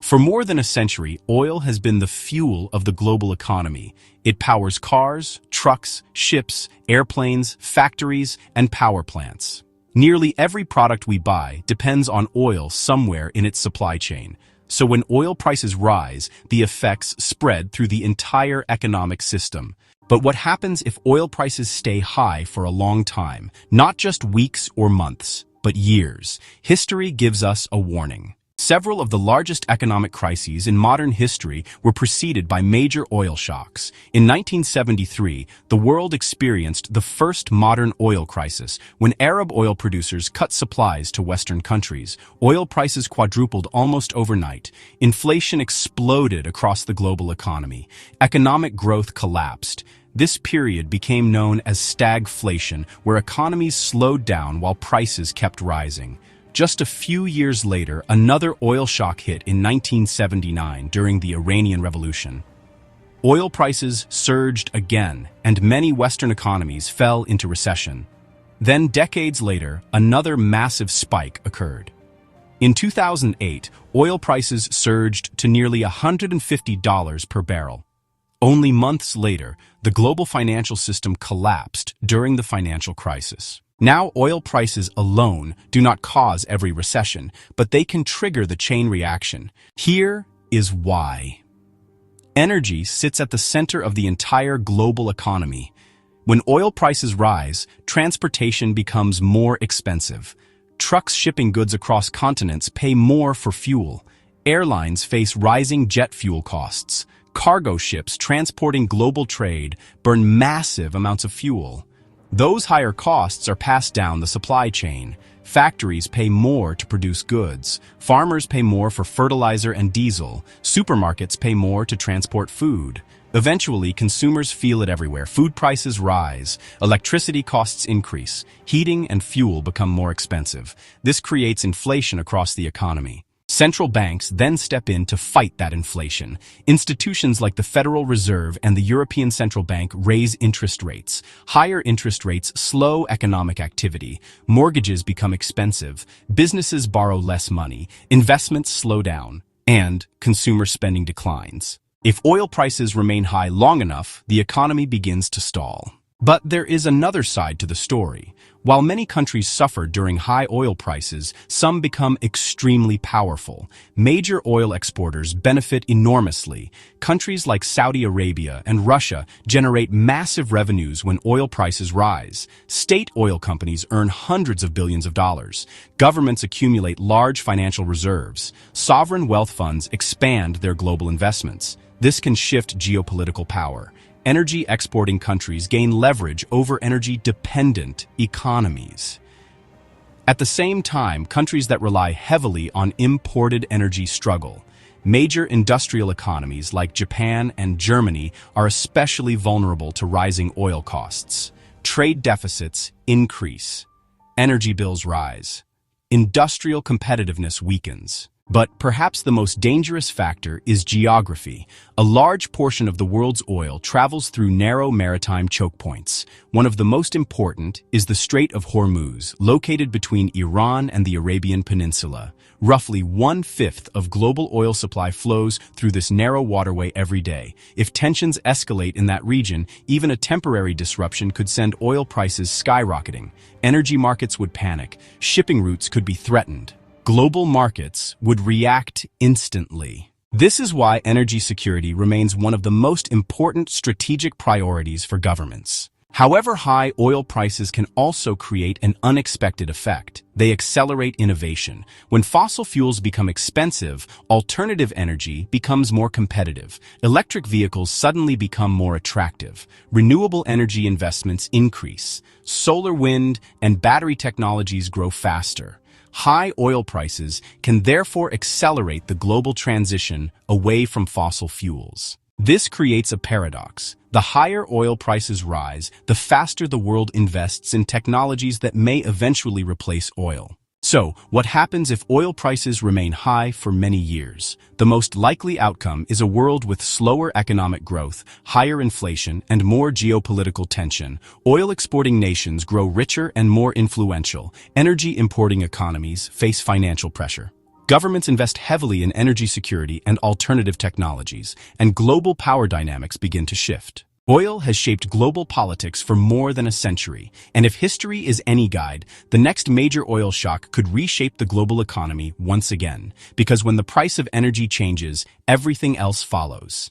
For more than a century, oil has been the fuel of the global economy. It powers cars, trucks, ships, airplanes, factories, and power plants. Nearly every product we buy depends on oil somewhere in its supply chain. So when oil prices rise, the effects spread through the entire economic system. But what happens if oil prices stay high for a long time? Not just weeks or months, but years. History gives us a warning. Several of the largest economic crises in modern history were preceded by major oil shocks. In 1973, the world experienced the first modern oil crisis when Arab oil producers cut supplies to Western countries. Oil prices quadrupled almost overnight. Inflation exploded across the global economy. Economic growth collapsed. This period became known as stagflation, where economies slowed down while prices kept rising. Just a few years later, another oil shock hit in 1979 during the Iranian Revolution. Oil prices surged again, and many Western economies fell into recession. Then, decades later, another massive spike occurred. In 2008, oil prices surged to nearly $150 per barrel. Only months later, the global financial system collapsed during the financial crisis. Now, oil prices alone do not cause every recession, but they can trigger the chain reaction. Here is why. Energy sits at the center of the entire global economy. When oil prices rise, transportation becomes more expensive. Trucks shipping goods across continents pay more for fuel. Airlines face rising jet fuel costs. Cargo ships transporting global trade burn massive amounts of fuel. Those higher costs are passed down the supply chain. Factories pay more to produce goods. Farmers pay more for fertilizer and diesel. Supermarkets pay more to transport food. Eventually, consumers feel it everywhere. Food prices rise. Electricity costs increase. Heating and fuel become more expensive. This creates inflation across the economy. Central banks then step in to fight that inflation. Institutions like the Federal Reserve and the European Central Bank raise interest rates. Higher interest rates slow economic activity. Mortgages become expensive. Businesses borrow less money. Investments slow down. And consumer spending declines. If oil prices remain high long enough, the economy begins to stall. But there is another side to the story. While many countries suffer during high oil prices, some become extremely powerful. Major oil exporters benefit enormously. Countries like Saudi Arabia and Russia generate massive revenues when oil prices rise. State oil companies earn hundreds of billions of dollars. Governments accumulate large financial reserves. Sovereign wealth funds expand their global investments. This can shift geopolitical power. Energy exporting countries gain leverage over energy-dependent economies. At the same time, countries that rely heavily on imported energy struggle. Major industrial economies like Japan and Germany are especially vulnerable to rising oil costs. Trade deficits increase. Energy bills rise. Industrial competitiveness weakens. But perhaps the most dangerous factor is geography. A large portion of the world's oil travels through narrow maritime choke points. One of the most important is the Strait of Hormuz, located between Iran and the Arabian Peninsula. Roughly 1/5 of global oil supply flows through this narrow waterway every day. If tensions escalate in that region, even a temporary disruption could send oil prices skyrocketing. Energy markets would panic. Shipping routes could be threatened. Global markets would react instantly. This is why energy security remains one of the most important strategic priorities for governments. However, high oil prices can also create an unexpected effect. They accelerate innovation. When fossil fuels become expensive, alternative energy becomes more competitive. Electric vehicles suddenly become more attractive. Renewable energy investments increase. Solar, wind, and battery technologies grow faster. High oil prices can therefore accelerate the global transition away from fossil fuels. This creates a paradox. The higher oil prices rise, the faster the world invests in technologies that may eventually replace oil. So, what happens if oil prices remain high for many years? The most likely outcome is a world with slower economic growth, higher inflation, and more geopolitical tension. Oil-exporting nations grow richer and more influential. Energy-importing economies face financial pressure. Governments invest heavily in energy security and alternative technologies, and global power dynamics begin to shift. Oil has shaped global politics for more than a century, and if history is any guide, the next major oil shock could reshape the global economy once again, because when the price of energy changes, everything else follows.